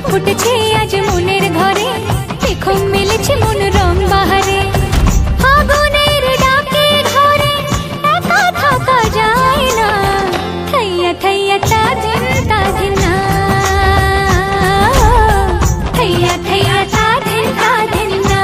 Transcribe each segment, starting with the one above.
ফুটেছে আজ মনের ঘরে, দেখো মিলেছে মন রং বাহারে। আগুনের ডাকে ঘরে একা থাকা যায় না, থাইয়া থাইয়া তাদিন তাদিন না, থাইয়া থাইয়া তাদিন তাদিন না।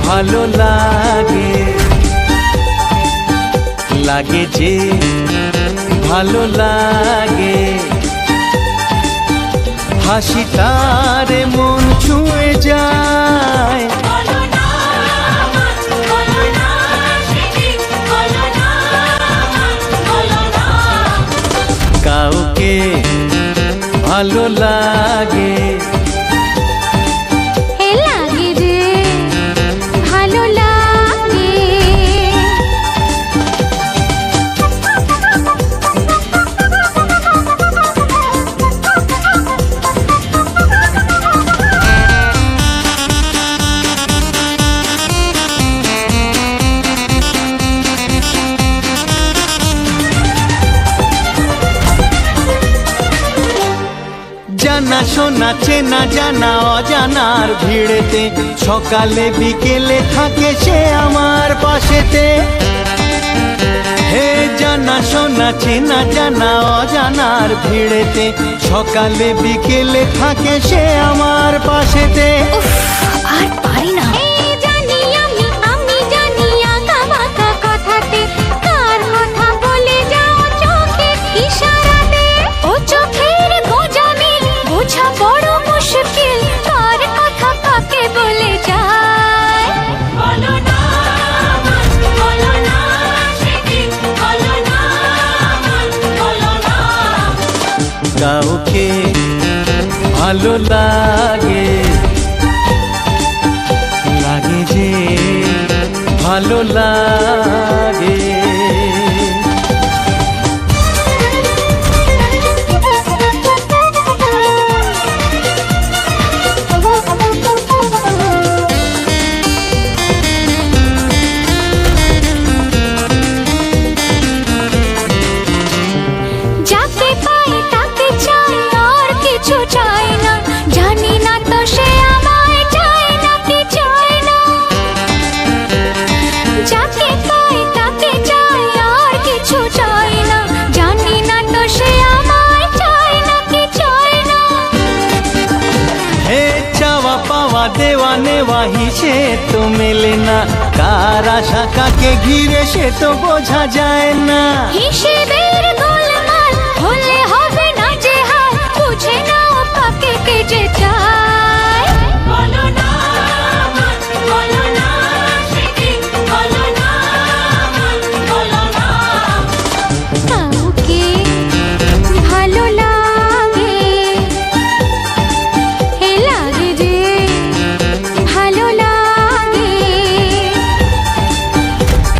ভালো লাগে লাগে যে ভালো লাগে, হাসি তার মন ছুঁয়ে যায়। কাউকে ভালো লাগে জানা শোনা চেনা জানা অজানার ভিড়েতে, সকালে বিকেলে থাকে সে আমার পাশেতে। হে জানা শোনা চেনা জানা অজানার ভিড়েতে, সকালে বিকেলে থাকে সে আমার পাশেতে। আর পারি না। ও ভালো লাগে লাগে যে ভালো লাগে। যাকে পাই তাকে চাই, আর কিছু চাই না, জানি না তো সে আমায় চায় না কি চায় না। যাকে পাই তাকে চাই, আর কিছু চাই না, জানি না তো সে আমায় চায় না কি চায় না। হে চাওয়া পাওয়া দেওয়া নেওয়া হিসেব তো মেলে না, কার আশা কাকে ঘিরে সে তো বোঝা যায় না। হিসেবের গোলমাল হলে হবে না যে হাল, বুঝে নাও কাকে কে যে চায়। বলো না আমার, বলো না সেদিন, বলো না আমার, বলো না। কাউকে ভালো লাগে, হে লাগে যে ভালো লাগে।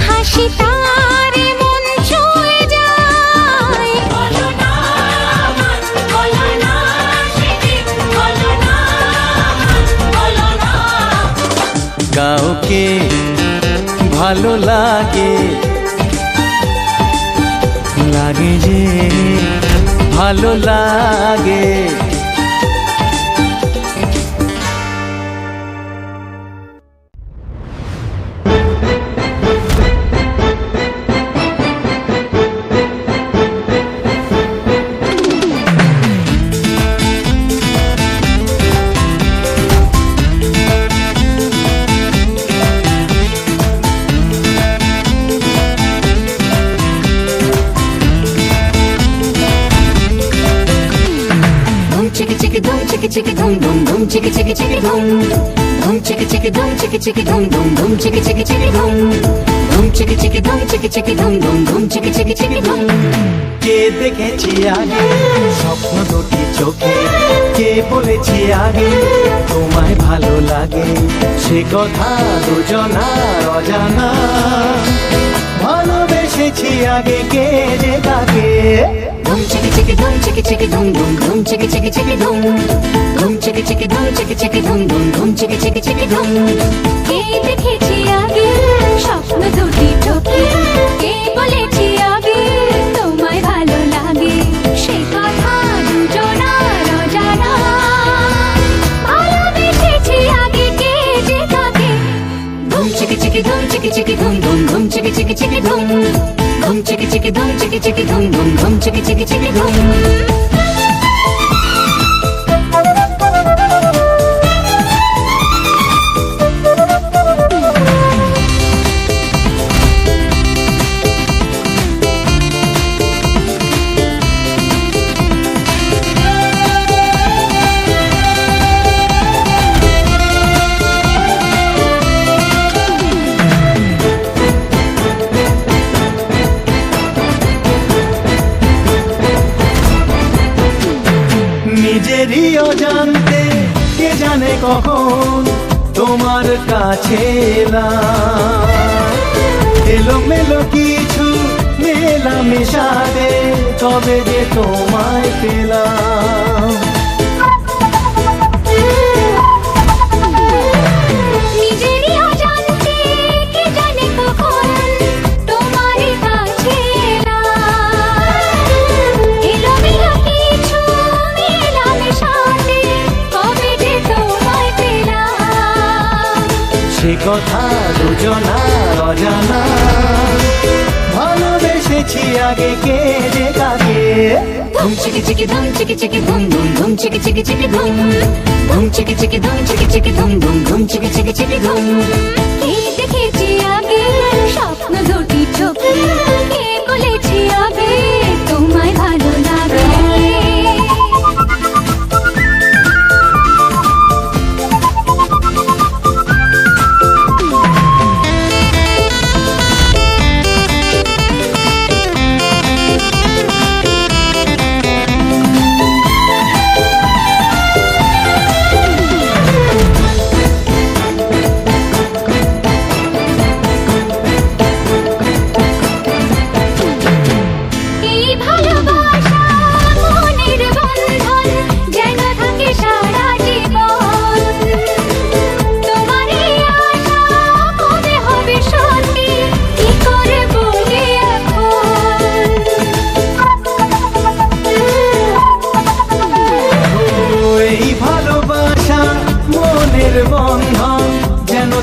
হাসি তারে মন ছুঁয়ে যায়। বলো না আমার, বলো না সেদিন, বলো না আমার, বলো না। কাউকে ভালো লাগে লাগে যে ভালো লাগে। Chicka dum dum dum chicka chicka chicka dum dum chicka chicka dum chicka chicka dum dum dum chicka chicka chicka dum dum chicka chicka dum chicka chicka dum dum dum chicka chicka chicka dum। কে দেখেছি আগে স্বপ্ন দুটি চোখে, কে বলেছি আগে তোমায় ভালো লাগে, সে কথা দুজনার অজানা। ভালোবেসেছি আগে কে যে তাকে। Dum chicka chicka dum chicka chicka dum dum dum chicka chicka chicka dum dum chicka chicka dum chicka chicka dum dum dum chicka chicka chicka dum। কে দেখেছি আগে স্বপ্ন দুটি চোখে, কে বলেছি আগে তোমায় ভালো লাগে, সে কথা দুজনার অজানা। ভালোবেসেছি আগে কে যে তাকে। Dum chicka chicka dum chicka chicka dum dum dum chicka chicka chicka dum dum chicka chicka dum chicka chicka dum dum dum chicka chicka chicka dum। নিজেরই অজান্তে কে জানে কখন তোমার কাছে এলাম। এলোমেলো কিছু মেলামেশাতে তবে যে তোমায় পেলাম। নিজেরই অজান্তে কে জানে কখন তোমার কাছে এলাম। এলোমেলো কিছু মেলামেশাতে কবে যে তোমায় পেলাম। সে কথা দুজনার অজানা। ভালোবেসেছি আগে কে যে কাকে। Dum chicka chicka dum chicka chicka dum dum dum chicka chicka chicka dum dum chicka chicka dum chicka chicka dum dum dum chicka chicka chicka dum। কে দেখেছি আগে স্বপ্ন দুটি চোখে, কে বলেছি আগে তোমায় ভালো লাগে।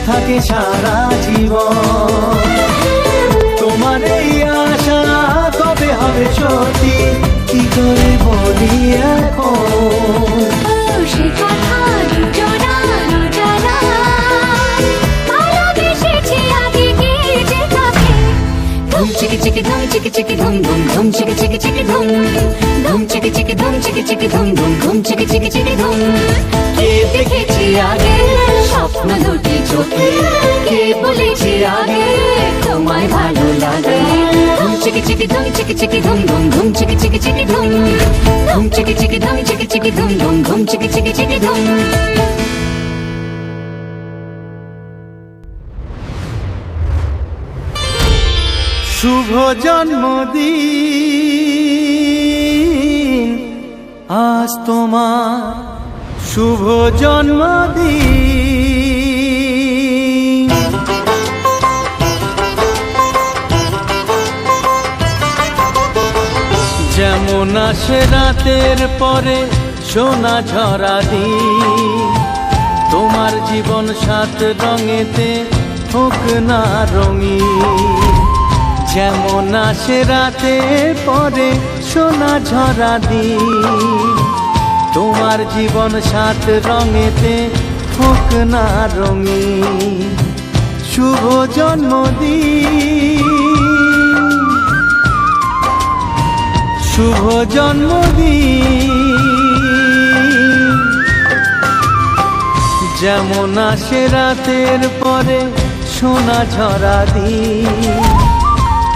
থাকে সারা জীবন। তোমার এই আশা কবে হবে সত্যি, কি করে বলি এখন। সে কথা দুজনার জানা, ভালোবেসেছি আগে কে যে কাকে। ধুম চিকি চিকি ধুম চিকি চিকি ধুম ধুম ধুম চিকি চিকি চিকি ধুম ধুম চিকি চিকি ধুম চিকি চিকি ধুম ধুম ধুম চিকি চিকি চিকি ধুম। কে দেখেছি আগে স্বপ্ন দুটি চোখে, কে বলেছি আগে তোমায় ভালো লাগে। ধুম চিকি চিকি ধুম চিকি চিকি ধুম ধুম ধুম চিকি চিকি চিকি ধুম ধুম চিকি চিকি ধুম চিকি চিকি ধুম ধুম ধুম চিকি চিকি চিকি ধুম। শুভ জন্মদিন আজ তোমার, শুভ জন্মদিন। যেমন আসে রাতের পরে সোনা ঝরা দিন, তোমার জীবন সাত রঙেতে হোক না রঙিন। যেমন আসে রাতের পরে সোনা ঝরা দিন, তোমার জীবন সাত রঙেতে হোক না রঙিন। শুভ জন্মদিন, শুভ জন্মদিন। যেমন আসে রাতের পরে সোনা ঝরা দিন,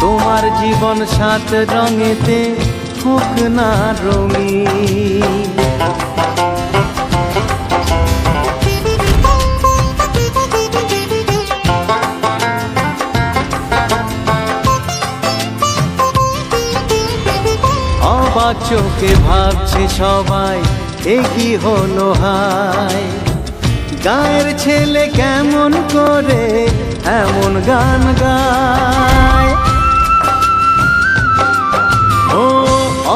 তোমার জীবন সাত রঙেতে হোক না রঙিন। অবাক চোখে ভাবছে সবাই এ কি হলো হায়, গায়ের ছেলে কেমন করে এমন গান গায়। ও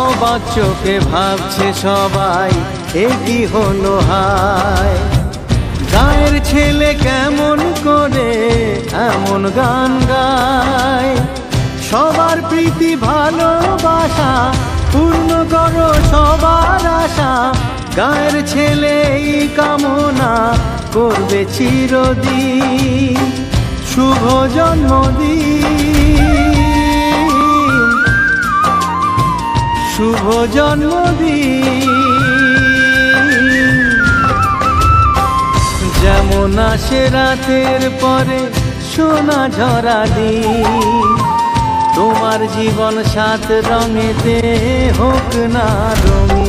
অবাক চোখে ভাবছে সবাই এ কি হলো হায়, গায়ের ছেলে কেমন করে এমন গান গায়। সবার প্রীতি ভালোবাসা পূর্ণ করো সবার আশা, গায়ের ছেলে এই কামনা করবে চিরদিন। শুভ জন্মদিন, শুভ জন্মদিন। যেমন আসে রাতের পরে সোনা ঝরা দিন, তোমার জীবন সাত রঙেতে হোক না রঙিন।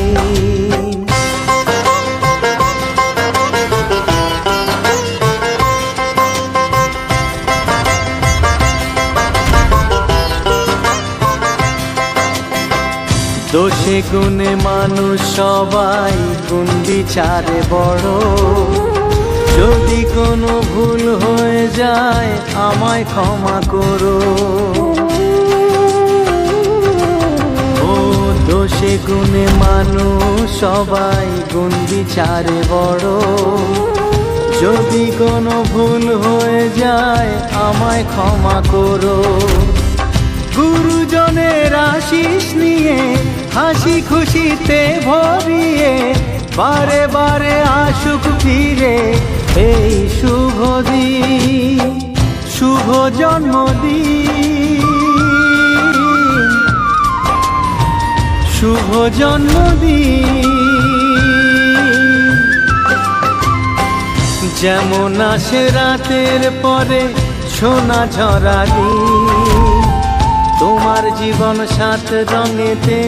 দোষে গুণে মানুষ সবাই, গুণ বিচারে বড়। যদি কোনো ভুল হয়ে যায় আমায় ক্ষমা করো। ও দোষে গুণে মানুষ সবাই, গুণ বিচারে বড়। যদি কোনো ভুল হয়ে যায় আমায় ক্ষমা করো। গুরুজনের আশিস নিয়ে হাসি খুশিতে ভরিয়ে, বারে বারে আসুক ফিরে এই শুভ দিন। শুভ জন্মদিন, শুভ জন্মদিন। যেমন আসে রাতের পরে সোনা ঝরা দিন, তোমার জীবন সাত রঙেতে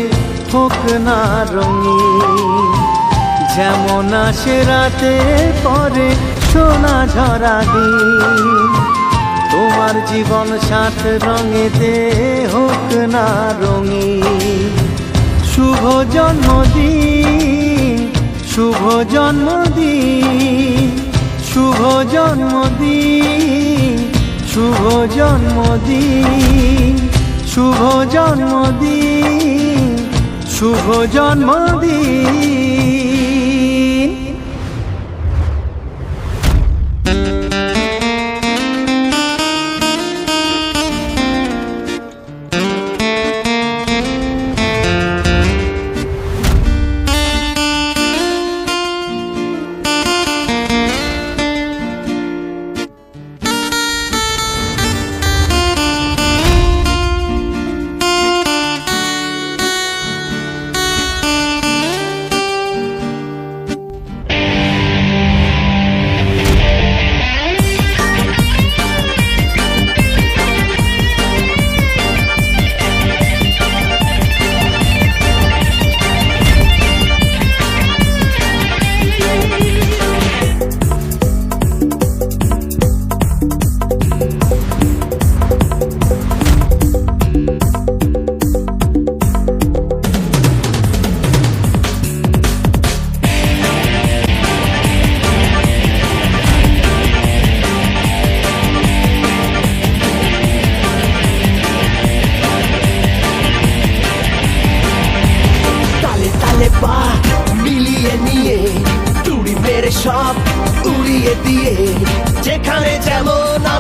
হোক না রঙিন। যেমন আসে রাতের পরে সোনা ঝরা দিন, তোমার জীবন সাত রঙেতে হোক না রঙিন। শুভ জন্মদিন, শুভ জন্মদিন, শুভ জন্মদিন, শুভ জন্মদিন, শুভ জন্মদিন, শুভ জন্মদিন।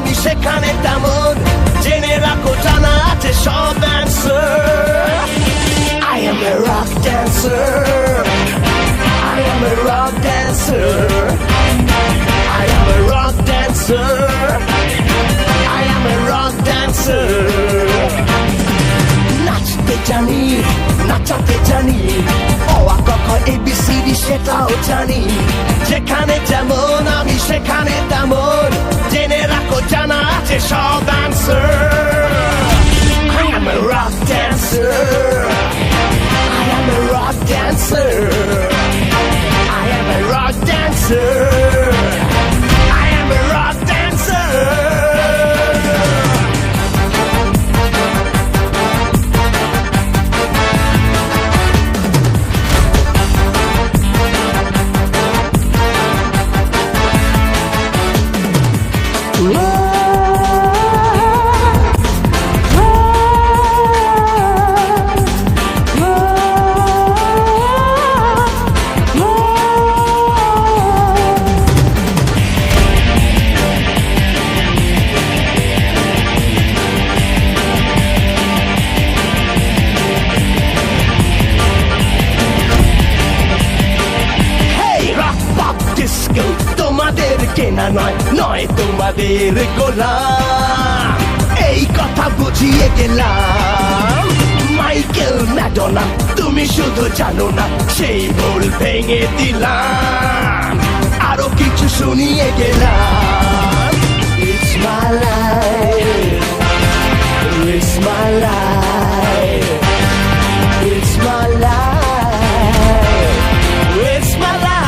আমি সেখানে তেমন জেনে রাখো জানা আছে সব answer I am a rock dancer I am a rock dancer I am a rock dancer I am a rock dancer নাচতে জানি নাচাতে জানি অ ক খ ABCD সেটাও জানি যেখানে যেমন আমি সেখানে তেমন জেনে রাখো জানা আছে সব answer I am a rock dancer I am a rock dancer I am a rock dancer I am a rock dancer তোমাদের কেনা নয় নয় তোমাদের গোলাম এই কথা বুঝিয়ে গেলাম মাইকেল ম্যাডোনা তুমি শুধু জানো না সেই ভুল ভেঙে দিলাম আরো কিছু শুনিয়ে গেলাম It's my life It's my life It's my life It's my life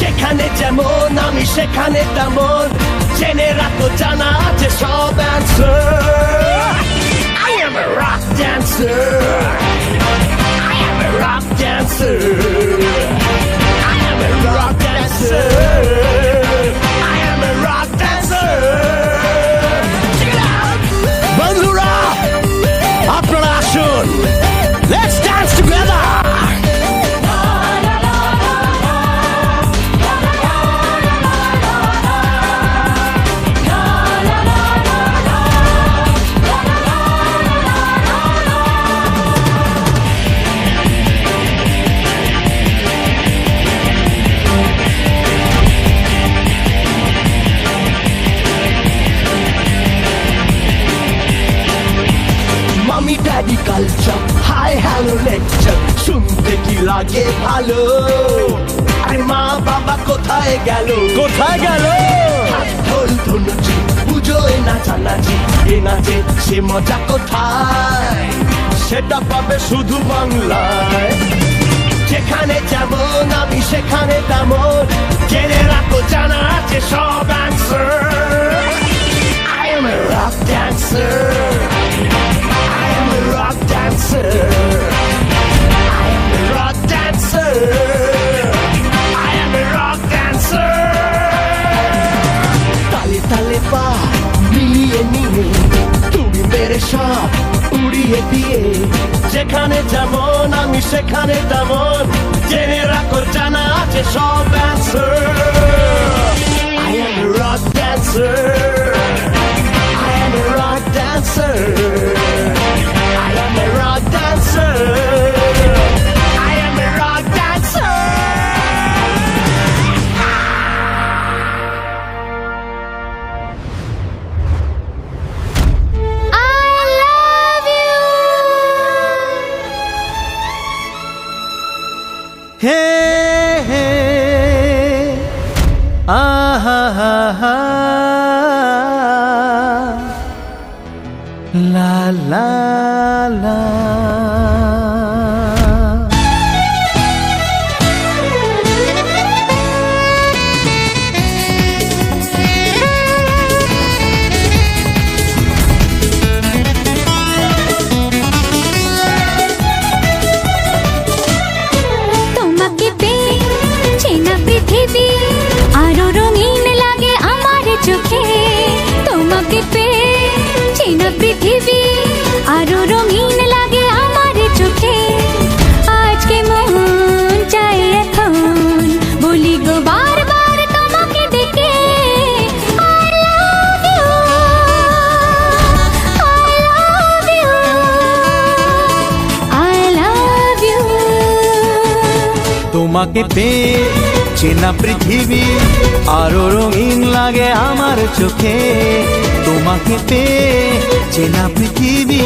যেখানে যেমন আমি সেখানে তেমন জেনে রাখো জানা আছে সব answer I am a rock dancer I am a rock dancer I am a rock dancer I am a rock dancer Check it out বন্ধুরা আপনারা আসুন Let's dance together মামি daddy culture hi hello lecture শুনতে কি লাগে ভালো আরে মা বাবা কোথায় গেল ঢোল ধনুচি পুজোয় নাচানাচি এ নাচে সে মজা কোথায় সেটা পাবে শুধু বাংলায় যেখানে যেমন আমি সেখানে তেমন জেনে রাখো জানা আছে সব answer I am a rock dancer I am a rock dancer I am a rock dancer I am a rock dancer তালে তালে পা মিলিয়ে নিয়ে তুমি মেরে সব উড়িয়ে দিয়ে যেখানে যেমন আমি সেখানে তেমন জেনে রাখো জানা আছে সব answer I am a rock dancer I am a rock dancer I am a rock dancer I am a rock dancer I love you হে হে আহা হা হা লা লা লা তোমাকে পেয়ে চেনা পৃথিবী আরো রঙিন লাগে আমার চোখে তোমাকে পেয়ে চেনা পৃথিবী আরো রঙিন লাগে আমার চোখে আজকে মন চাই এখন বলি গো বারবার তোমাকে ডেকে তোমাকে পেয়ে চেনা পৃথিবী আরো রঙিন লাগে আমার চোখে। তোমাকে পেয়ে চেনা পৃথিবী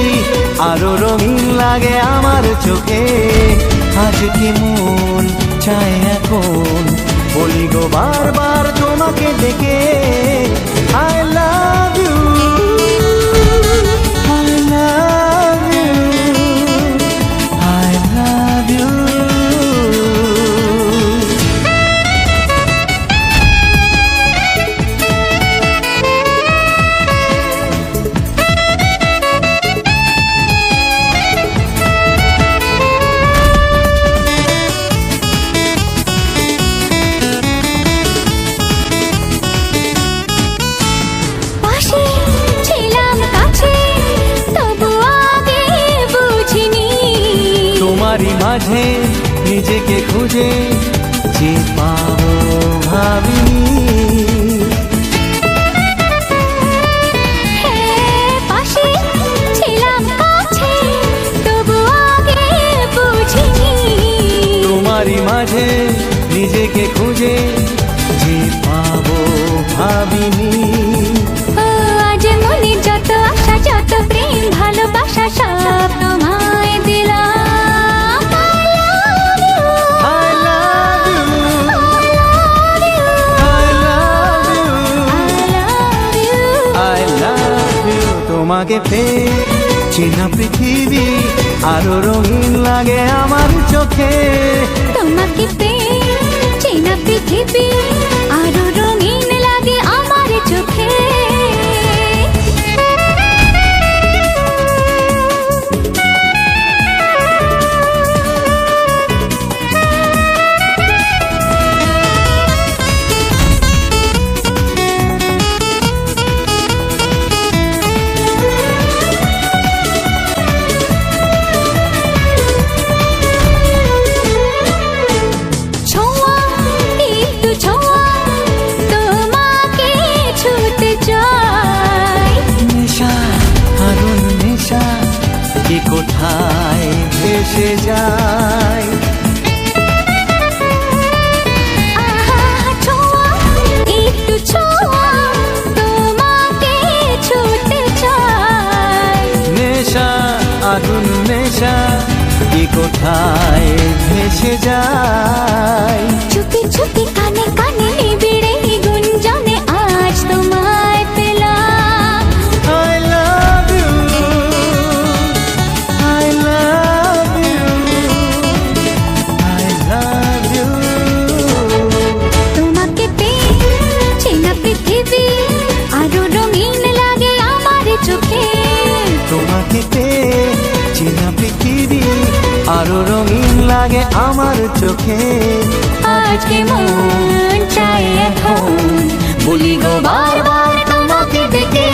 আরো রঙিন লাগে আমার চোখে। আজকে মন চায় এখন বলি গো বারবার তোমাকে ডেকে, I love you, I love you, I love you. পাশে ছিলাম কাছে তবু আগে বুঝিনি তোমারই মাঝে নিজেকে খুঁজে যে পাবো ভাবিনি। হ্যাঁ, পাশে ছিলাম কাছে তবু আগে বুঝিনি তোমারই মাঝে নিজেকে খুঁজে যে পাবো ভাবিনি। ও আজ মনে যত আশা যত প্রেম ভালোবাসা সব তোমায় দিলাম। I love you, I love you, I love you. তোমাকে পেয়ে চেনা পৃথিবী আরো রঙিন লাগে আমার চোখে। তোমাকে পেয়ে চেনা পৃথিবী আরো রঙিন লাগে আমার চোখে। ছোঁয়া একটু ছোঁয়া তোমাকে ছুতে চাই। নেশা আগুন নেশা কি কোথায় ভেসে যায়। আহা ছোঁয়া একটু ছোঁয়া তোমাকে ছুতে চাই। নেশা আগুন নেশা কি কোথায় ভেসে যায়। চুপি চুপি কানে কানে নিবিড়ে গুঞ্জনে আজ তোমায় পেলাম। I love you, I love you, I love you. তোমাকে পেয়ে চেনা পৃথিবী আরো রঙিন লাগে আমার চোখে। তোমাকে পেয়ে চেনা পৃথিবী আরো রঙিন লাগে আমার চোখে। আজকে মন চায় এখন বলি গো বারবার তোমাকে ডেকে,